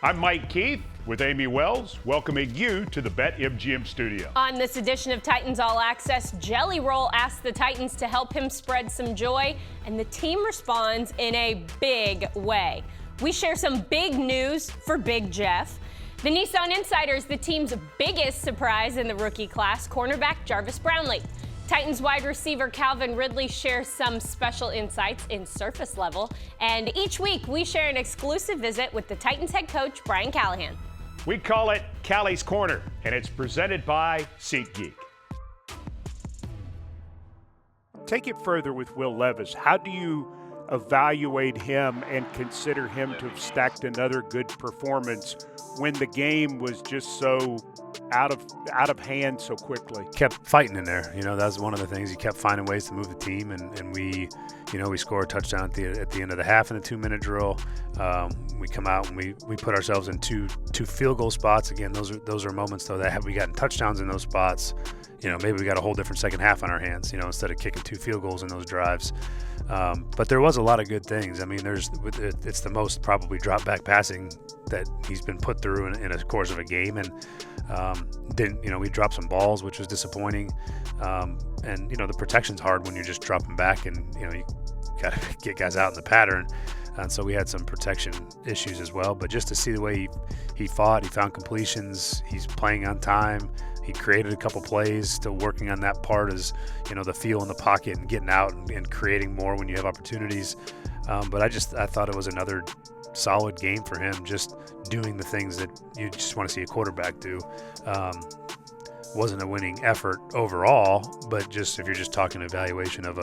I'm Mike Keith with Amy Wells, welcoming you to the BetMGM studio. On this edition of Titans All Access, Jelly Roll asks the Titans to help him spread some joy, and the team responds in a big way. We share some big news for Big Jeff. The Nissan Insider is the team's biggest surprise in the rookie class, cornerback Jarvis Brownlee. Titans wide receiver Calvin Ridley shares some special insights in surface level. And each week we share an exclusive visit with the Titans head coach, Brian Callahan. We call it Callys Corner, and it's presented by SeatGeek. Take it further with Will Levis. How do you evaluate him and consider him to have stacked another good performance when the game was just so out of hand so quickly? Kept fighting in there. That was one of the things. He kept finding ways to move the team, and we score a touchdown at the end of the half in the 2-minute drill. We come out and we put ourselves in two field goal spots. Again, those are moments though that we gotten touchdowns in those spots. Maybe we got a whole different second half on our hands. Instead of kicking 2 field goals in those drives. But there was a lot of good things. It's the most probably drop back passing that he's been put through in a course of a game, and we dropped some balls, which was disappointing. And the protection's hard when you're just dropping back, and you got to get guys out in the pattern. And so we had some protection issues as well. But just to see the way he fought, he found completions, he's playing on time. He created a couple plays, still working on that part as, the feel in the pocket and getting out and creating more when you have opportunities. But I thought it was another solid game for him, just doing the things that you just want to see a quarterback do. Wasn't a winning effort overall, but just if you're just talking evaluation of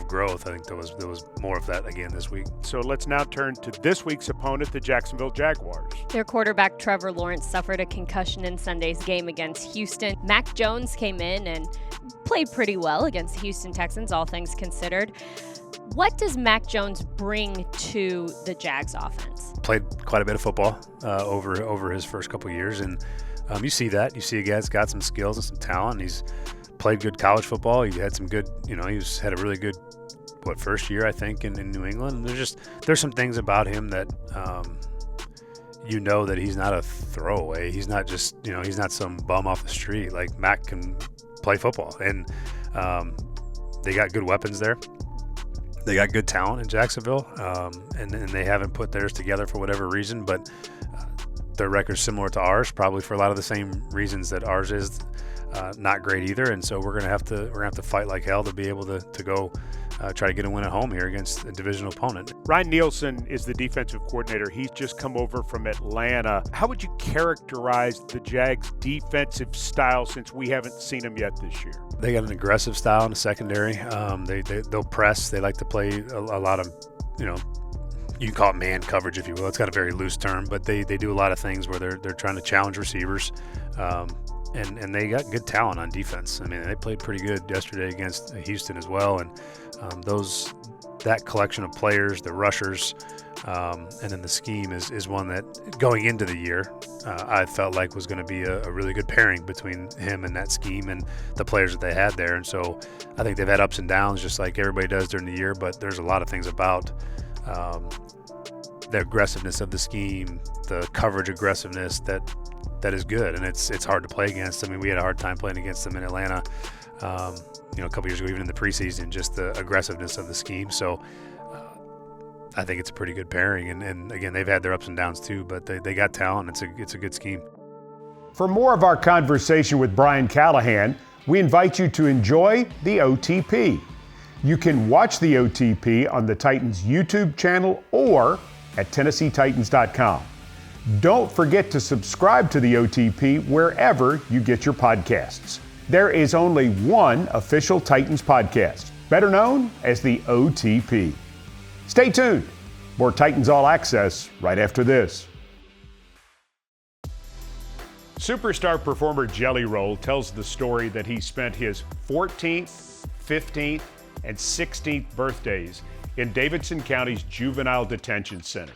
growth, I think there was more of that again this week. So let's now turn to this week's opponent, the Jacksonville Jaguars. Their quarterback Trevor Lawrence suffered a concussion in Sunday's game against Houston. Mac Jones came in and played pretty well against the Houston Texans, all things considered. What does Mac Jones bring to the Jags offense? Played quite a bit of football over his first couple of years, and you see that. You see a guy's got some skills and some talent. He's played good college football. He had some good, had a really good, first year, I think, in New England. There's some things about him that, that he's not a throwaway. He's not just, he's not some bum off the street. Like, Mac can play football. And they got good weapons there. They got good talent in Jacksonville, and they haven't put theirs together for whatever reason, but their record's similar to ours, probably for a lot of the same reasons that ours is not great either. And so we're gonna have to fight like hell to be able to go try to get a win at home here against a divisional opponent. Ryan Nielsen is the defensive coordinator. He's just come over from Atlanta. How would you characterize the Jags' defensive style since we haven't seen them yet this year? They got an aggressive style in the secondary. They'll press. They like to play a lot of, you can call it man coverage, if you will. It's got a very loose term, but they do a lot of things where they're trying to challenge receivers, and they got good talent on defense. They played pretty good yesterday against Houston as well, and that collection of players, the rushers, and then the scheme is one that going into the year I felt like was going to be a really good pairing between him and that scheme and the players that they had there. And so I think they've had ups and downs just like everybody does during the year, but there's a lot of things about the aggressiveness of the scheme, the coverage aggressiveness that is good, and it's hard to play against. We had a hard time playing against them in Atlanta, a couple years ago, even in the preseason, just the aggressiveness of the scheme. So I think it's a pretty good pairing, and again, they've had their ups and downs too, but they got talent. It's a good scheme. For more of our conversation with Brian Callahan, we invite you to enjoy the OTP. You can watch the OTP on the Titans YouTube channel or at TennesseeTitans.com. Don't forget to subscribe to the OTP wherever you get your podcasts. There is only one official Titans podcast, better known as the OTP. Stay tuned. More Titans All Access right after this. Superstar performer Jelly Roll tells the story that he spent his 14th, 15th, and 16th birthdays in Davidson County's Juvenile Detention Center.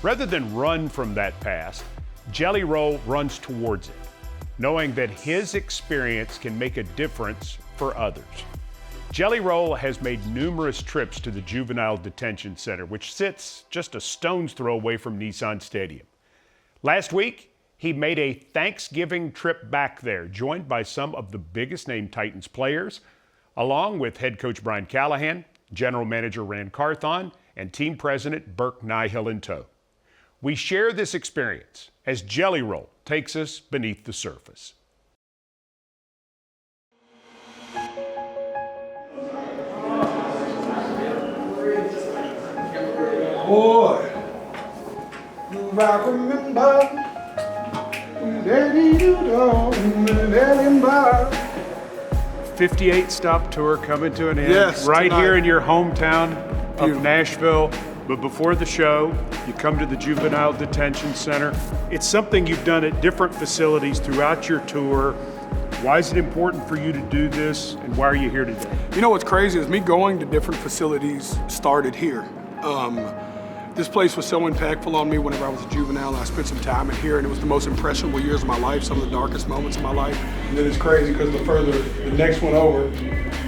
Rather than run from that past, Jelly Roll runs towards it, knowing that his experience can make a difference for others. Jelly Roll has made numerous trips to the Juvenile Detention Center, which sits just a stone's throw away from Nissan Stadium. Last week, he made a Thanksgiving trip back there, joined by some of the biggest name Titans players, along with head coach Brian Callahan, general manager Rand Carthon, and team president Burke Nihill in tow. We share this experience as Jelly Roll takes us beneath the surface. Boy, I remember 58 stop tour coming to an end. Yes, right tonight. here in your hometown of Beautiful. Nashville. But before the show, you come to the Juvenile Detention Center. It's something you've done at different facilities throughout your tour. Why is it important for you to do this, and why are you here today? You know what's crazy is me going to different facilities started here. This place was so impactful on me whenever I was a juvenile. I spent some time in here, and it was the most impressionable years of my life, some of the darkest moments of my life. And then it's crazy because the next one over,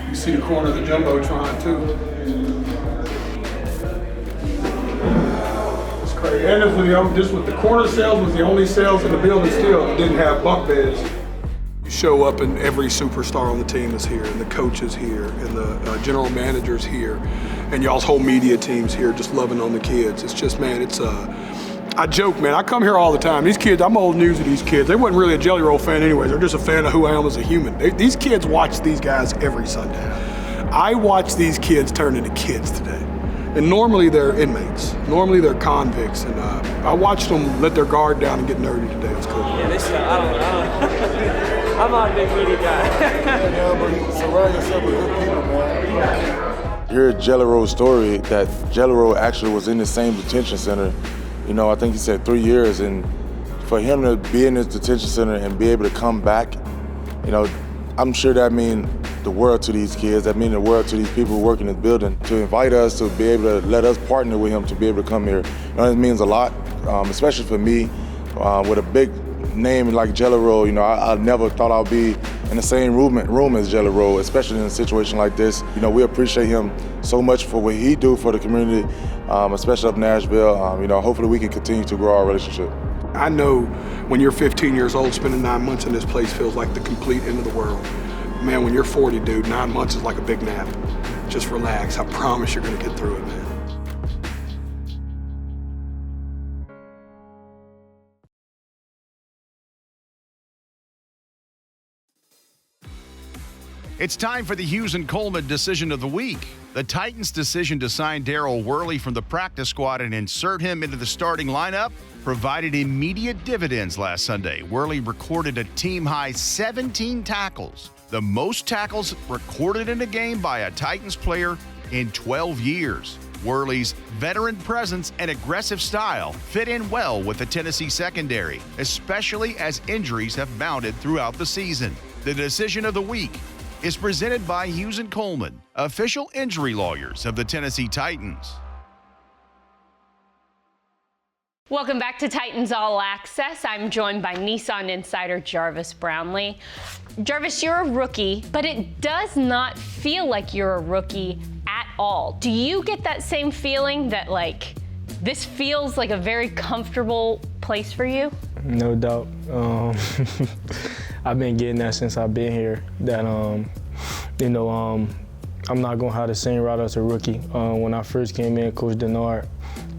you see the corner of the Jumbotron too. It's crazy. And the corner sales was the only sales in the building still that didn't have bunk beds. You show up and every superstar on the team is here, and the coach is here, and the general manager's here, and y'all's whole media team's here just loving on the kids. It's just, man, I joke, man, I come here all the time. These kids, I'm old news to these kids. They wasn't really a Jelly Roll fan anyway. They're just a fan of who I am as a human. These kids watch these guys every Sunday. I watch these kids turn into kids today. And normally they're inmates. Normally they're convicts. And I watched them let their guard down and get nerdy today. It was cool. Yeah, this I'm not a big media guy. Yeah, but you surround yourself with good people, man. Hear Jelly Roll's story that Jelly Roll actually was in the same detention center. You know, I think he said 3 years, and for him to be in this detention center and be able to come back, you know, I'm sure that means the world to these kids. That means the world to these people working in the building. To invite us to be able to let us partner with him to be able to come here, you know, it means a lot, especially for me, with a big name like Jelly Roll. You know, I never thought I'd be in the same room as Jelly Roll, especially in a situation like this. You know, we appreciate him so much for what he do for the community, especially up in Nashville. You know, hopefully we can continue to grow our relationship. I know when you're 15 years old, spending 9 months in this place feels like the complete end of the world. Man, when you're 40, dude, 9 months is like a big nap. Just relax. I promise you're gonna get through it, man. It's time for the Hughes and Coleman decision of the week. The Titans' decision to sign Darryl Worley from the practice squad and insert him into the starting lineup provided immediate dividends last Sunday. Worley recorded a team-high 17 tackles, the most tackles recorded in a game by a Titans player in 12 years. Worley's veteran presence and aggressive style fit in well with the Tennessee secondary, especially as injuries have mounted throughout the season. The decision of the week is presented by Hughes and Coleman, official injury lawyers of the Tennessee Titans. Welcome back to Titans All Access. I'm joined by Nissan Insider Jarvis Brownlee. Jarvis, you're a rookie, but it does not feel like you're a rookie at all. Do you get that same feeling that, like, this feels like a very comfortable place for you? No doubt. I've been getting that since I've been here, that, you know, I'm not going to have the same route as a rookie. When I first came in, Coach Denard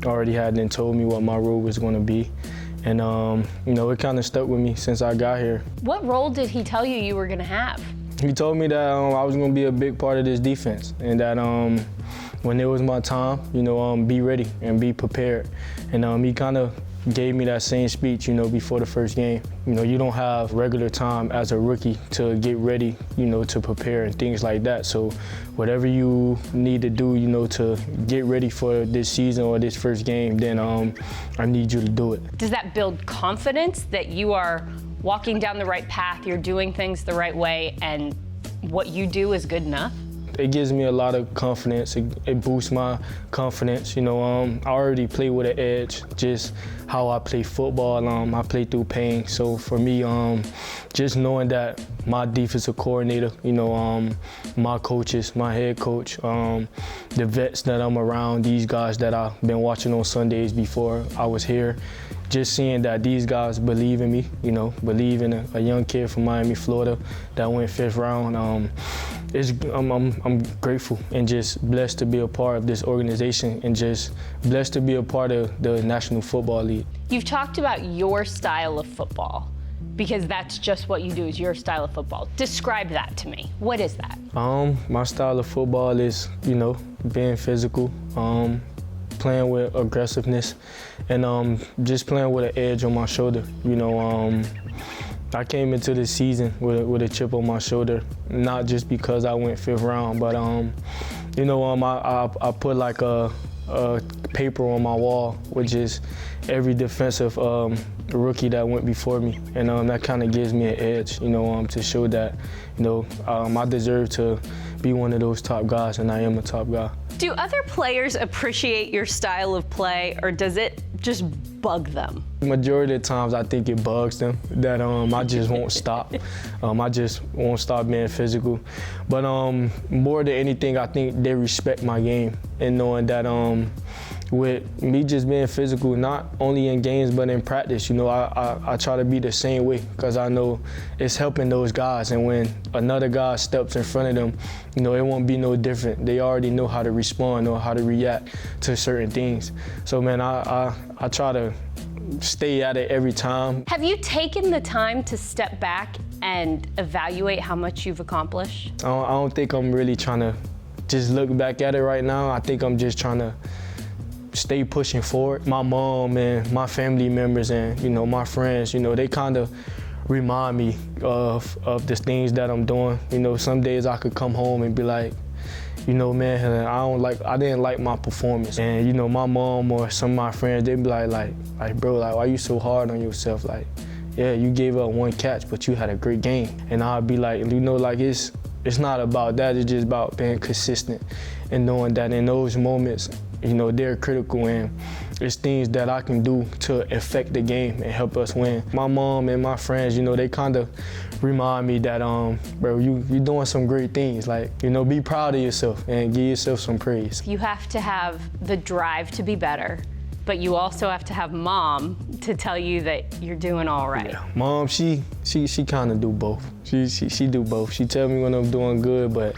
already had then told me what my role was going to be. And, you know, it kind of stuck with me since I got here. What role did he tell you were going to have? He told me that I was going to be a big part of this defense, and that when it was my time, you know, be ready and be prepared. And he kind of gave me that same speech, you know, before the first game. You know, you don't have regular time as a rookie to get ready, you know, to prepare and things like that. So whatever you need to do, you know, to get ready for this season or this first game, then I need you to do it. Does that build confidence that you are walking down the right path, you're doing things the right way, and what you do is good enough? It gives me a lot of confidence. It boosts my confidence. You know, I already play with an edge, just how I play football. I play through pain. So for me, just knowing that my defensive coordinator, you know, my coaches, my head coach, the vets that I'm around, these guys that I've been watching on Sundays before I was here, just seeing that these guys believe in me, you know, believe in a young kid from Miami, Florida that went 5th round. I'm grateful and just blessed to be a part of this organization and just blessed to be a part of the National Football League. You've talked about your style of football because that's just what you do is your style of football. Describe that to me. What is that? My style of football is, you know, being physical, playing with aggressiveness, and just playing with an edge on my shoulder. You know, I came into this season with a chip on my shoulder, not just because I went 5th round, but you know, I put like a paper on my wall, which is every defensive rookie that went before me, and that kind of gives me an edge, you know, to show that, you know, I deserve to be one of those top guys, and I am a top guy. Do other players appreciate your style of play, or does it just bug them? Majority of the times, I think it bugs them that I just won't stop. I just won't stop being physical. But more than anything, I think they respect my game and knowing that with me just being physical, not only in games but in practice, you know, I try to be the same way because I know it's helping those guys. And when another guy steps in front of them, you know, it won't be no different. They already know how to respond or how to react to certain things. So, man, I try to stay at it every time. Have you taken the time to step back and evaluate how much you've accomplished? I don't think I'm really trying to just look back at it right now. I think I'm just trying to stay pushing forward. My mom and my family members and, you know, my friends, you know, they kind of remind me of the things that I'm doing. You know, some days I could come home and be like, you know, man, I didn't like my performance. And, you know, my mom or some of my friends, they'd be like, bro, like, why you so hard on yourself? Like, yeah, you gave up 1 catch, but you had a great game. And I'd be like, you know, like, it's not about that. It's just about being consistent and knowing that in those moments, you know, they're critical and it's things that I can do to affect the game and help us win. My mom and my friends, you know, they kind of remind me that, bro, you're doing some great things. Like, you know, be proud of yourself and give yourself some praise. You have to have the drive to be better, but you also have to have mom to tell you that you're doing all right. Yeah. Mom, she kind of do both. She do both. She tell me when I'm doing good, but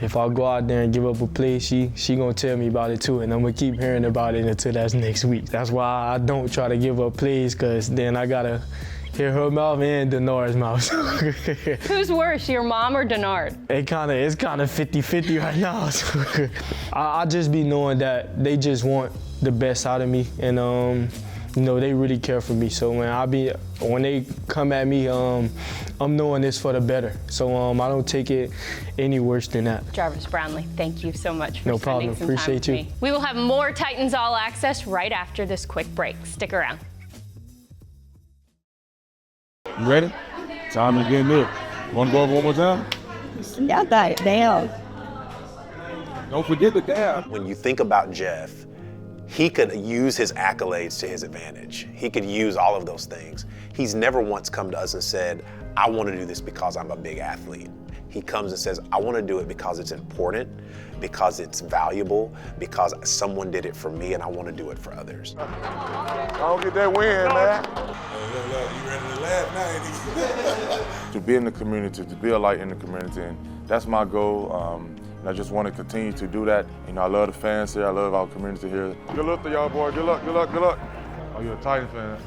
if I go out there and give up a play, she gonna tell me about it too, and I'm gonna keep hearing about it until that's next week. That's why I don't try to give up plays, cause then I gotta hear her mouth and Denard's mouth. Who's worse, your mom or Denard? It's kind of 50-50 right now. So I just be knowing that they just want the best out of me, and you know, they really care for me. So when they come at me, I'm knowing it's for the better. So I don't take it any worse than that. Jarvis Brownlee, thank you so much for no problem. spending some Appreciate time you. with me. We will have more Titans All Access right after this quick break. Stick around. You ready? Time to get new. Want to go over one more time? Y'all got it down. Don't forget the dab. When you think about Jeff, he could use his accolades to his advantage. He could use all of those things. He's never once come to us and said, I want to do this because I'm a big athlete. He comes and says, I want to do it because it's important, because it's valuable, because someone did it for me and I want to do it for others. I don't get that win, man. You ready to laugh now? To be in the community, to be a light in the community, and that's my goal. And I just want to continue to do that. You know, I love the fans here. I love our community here. Good luck to y'all, boy. Good luck, good luck, good luck. Oh, you're a Titan fan.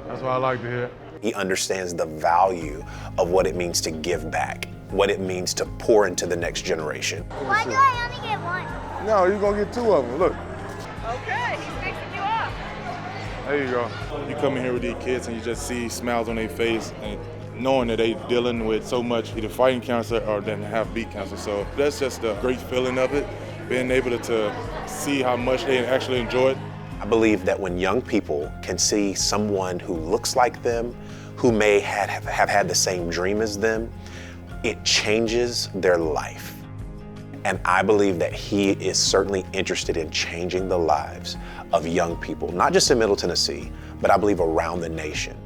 That's what I like to hear. He understands the value of what it means to give back, what it means to pour into the next generation. Why do I only get 1? No, you're going to get 2 of them. Look. Okay, he's fixing you up. There you go. You come in here with these kids and you just see smiles on their face and knowing that they dealing with so much either fighting cancer or then have beat cancer. So that's just a great feeling of it, being able to see how much they actually enjoy it. I believe that when young people can see someone who looks like them, who may have had the same dream as them, it changes their life. And I believe that he is certainly interested in changing the lives of young people, not just in Middle Tennessee, but I believe around the nation.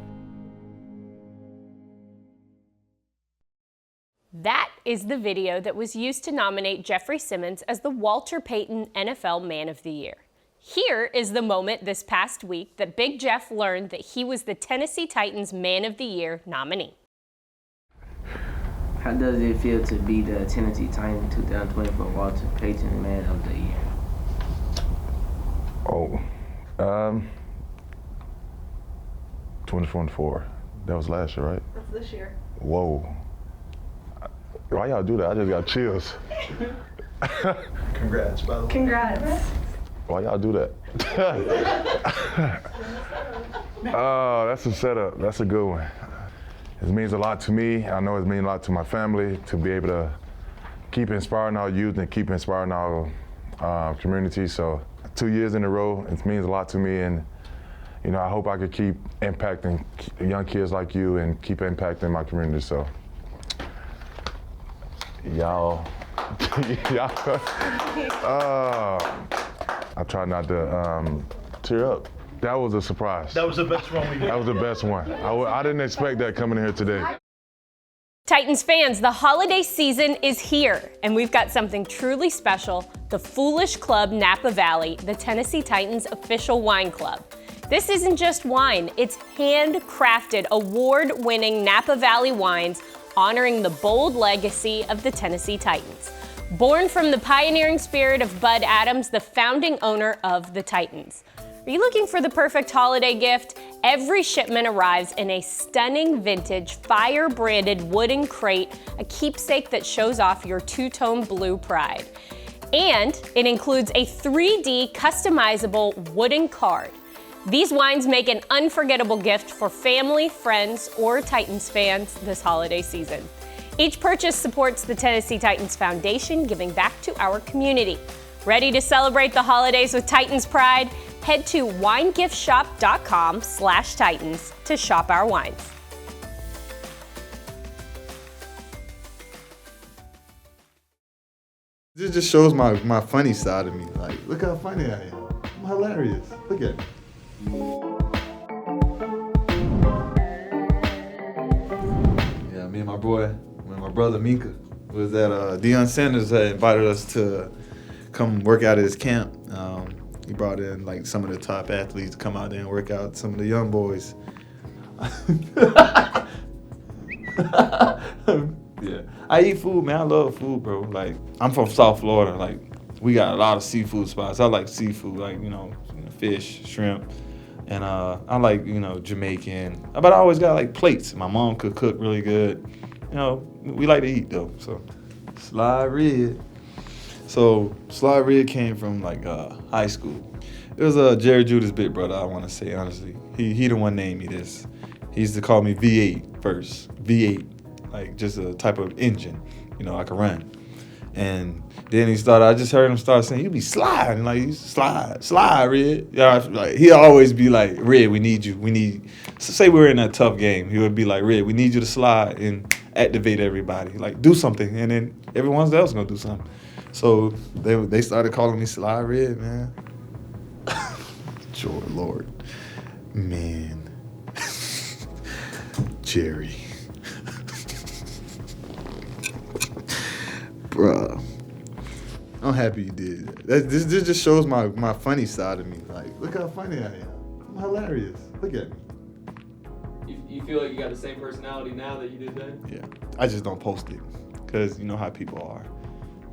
That is the video that was used to nominate Jeffery Simmons as the Walter Payton NFL Man of the Year. Here is the moment this past week that Big Jeff learned that he was the Tennessee Titans Man of the Year nominee. How does it feel to be the Tennessee Titans 2024 Walter Payton Man of the Year? 2024. That was last year, right? That's this year. Whoa. Why y'all do that? I just got chills. Congrats, by the way. Congrats. Why y'all do that? Oh, that's a setup. That's a good one. It means a lot to me. I know it means a lot to my family to be able to keep inspiring our youth and keep inspiring our community. So 2 years in a row, it means a lot to me. And you know, I hope I could keep impacting young kids like you and keep impacting my community. So y'all, I try not to tear up. That was a surprise. That was the best one we did. That was the best one. I didn't expect that coming in here today. Titans fans, the holiday season is here, and we've got something truly special, the Foolish Club Napa Valley, the Tennessee Titans official wine club. This isn't just wine, it's handcrafted, award-winning Napa Valley wines honoring the bold legacy of the Tennessee Titans. Born from the pioneering spirit of Bud Adams, the founding owner of the Titans. Are you looking for the perfect holiday gift? Every shipment arrives in a stunning vintage fire-branded wooden crate, a keepsake that shows off your two-tone blue pride. And it includes a 3D customizable wooden card. These wines make an unforgettable gift for family, friends, or Titans fans this holiday season. Each purchase supports the Tennessee Titans Foundation, giving back to our community. Ready to celebrate the holidays with Titans pride? Head to winegiftshop.com/Titans to shop our wines. This just shows my funny side of me. Like, look how funny I am. I'm hilarious. Look at me. Yeah, me and my brother Minka was at Deion Sanders had invited us to come work out at his camp. He brought in like some of the top athletes to come out there and work out, some of the young boys. Yeah, I eat food, man. I love food, bro. Like, I'm from South Florida. Like, we got a lot of seafood spots. I like seafood, like, you know, fish, shrimp. And I like, you know, Jamaican. But I always got like plates. My mom could cook really good. You know, we like to eat though. So, Sly Red. So, Sly Red came from like high school. It was Jerry Judy's big brother, I want to say, honestly. He the one named me this. He used to call me V8 first. V8, like just a type of engine, you know, I could run. And then I just heard him start saying, you be sliding, like, slide, Red. Yeah, like, he'll always be like, Red, we need you. So say we're in a tough game. He would be like, Red, we need you to slide and activate everybody. Like, do something. And then everyone else is going to do something. So they started calling me Sly Red, man. Joy Lord. Man. Jerry. Bruh. I'm happy you did that. This just shows my funny side of me. Like, look how funny I am. I'm hilarious. Look at me. You feel like you got the same personality now that you did then? Yeah. I just don't post it. Because you know how people are.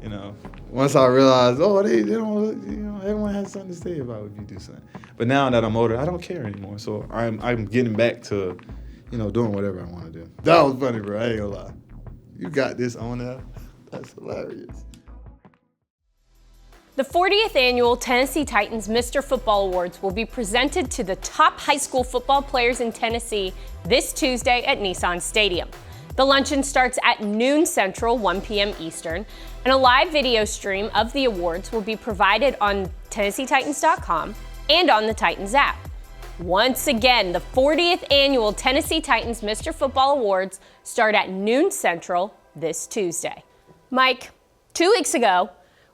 You know, once I realized, they don't, you know, everyone has something to say about if you do something. But now that I'm older, I don't care anymore. So I'm getting back to, you know, doing whatever I want to do. That was funny, bro. I ain't gonna lie. You got this on there. That's hilarious. The 40th annual Tennessee Titans Mr. Football Awards will be presented to the top high school football players in Tennessee this Tuesday at Nissan Stadium. The luncheon starts at noon Central, 1 p.m. Eastern, and a live video stream of the awards will be provided on TennesseeTitans.com and on the Titans app. Once again, the 40th annual Tennessee Titans Mr. Football Awards start at noon Central this Tuesday. Mike, 2 weeks ago,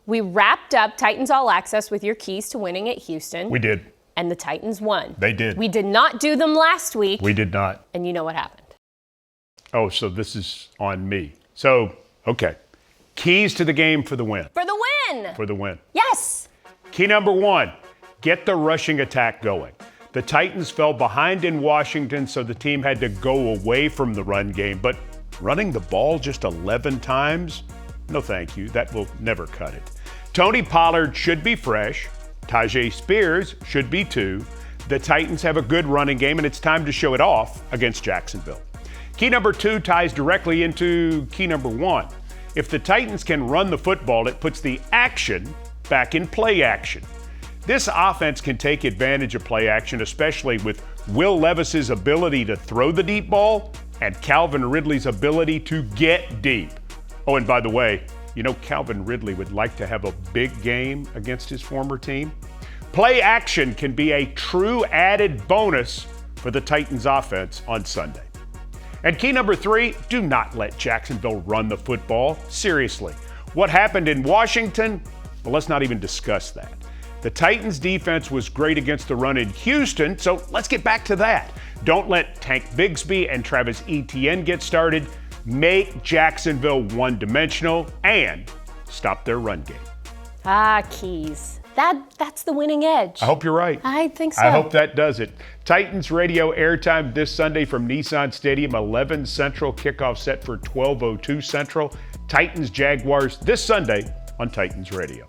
we wrapped up Titans All Access with your keys to winning at Houston. We did. And the Titans won. They did. We did not do them last week. We did not. And you know what happened. Oh, so this is on me. So, okay. Keys to the game for the win. For the win. For the win. Yes. Key number 1, get the rushing attack going. The Titans fell behind in Washington, so the team had to go away from the run game, but running the ball just 11 times? No thank you, that will never cut it. Tony Pollard should be fresh. Tajay Spears should be too. The Titans have a good running game, and it's time to show it off against Jacksonville. Key number 2 ties directly into key number 1. If the Titans can run the football, it puts the action back in play action. This offense can take advantage of play action, especially with Will Levis's ability to throw the deep ball and Calvin Ridley's ability to get deep. Oh, and by the way, you know Calvin Ridley would like to have a big game against his former team. Play action can be a true added bonus for the Titans offense on Sunday. And key number 3, do not let Jacksonville run the football. Seriously, what happened in Washington? Well, let's not even discuss that. The Titans defense was great against the run in Houston, so let's get back to that. Don't let Tank Bigsby and Travis Etienne get started. Make Jacksonville one-dimensional and stop their run game. Keys. That's the winning edge. I hope you're right. I think so. I hope that does it. Titans radio airtime this Sunday from Nissan Stadium, 11 Central, kickoff set for 12:02 Central. Titans Jaguars this Sunday on Titans Radio.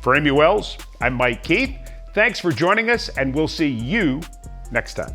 For Amy Wells, I'm Mike Keith. Thanks for joining us, and we'll see you next time.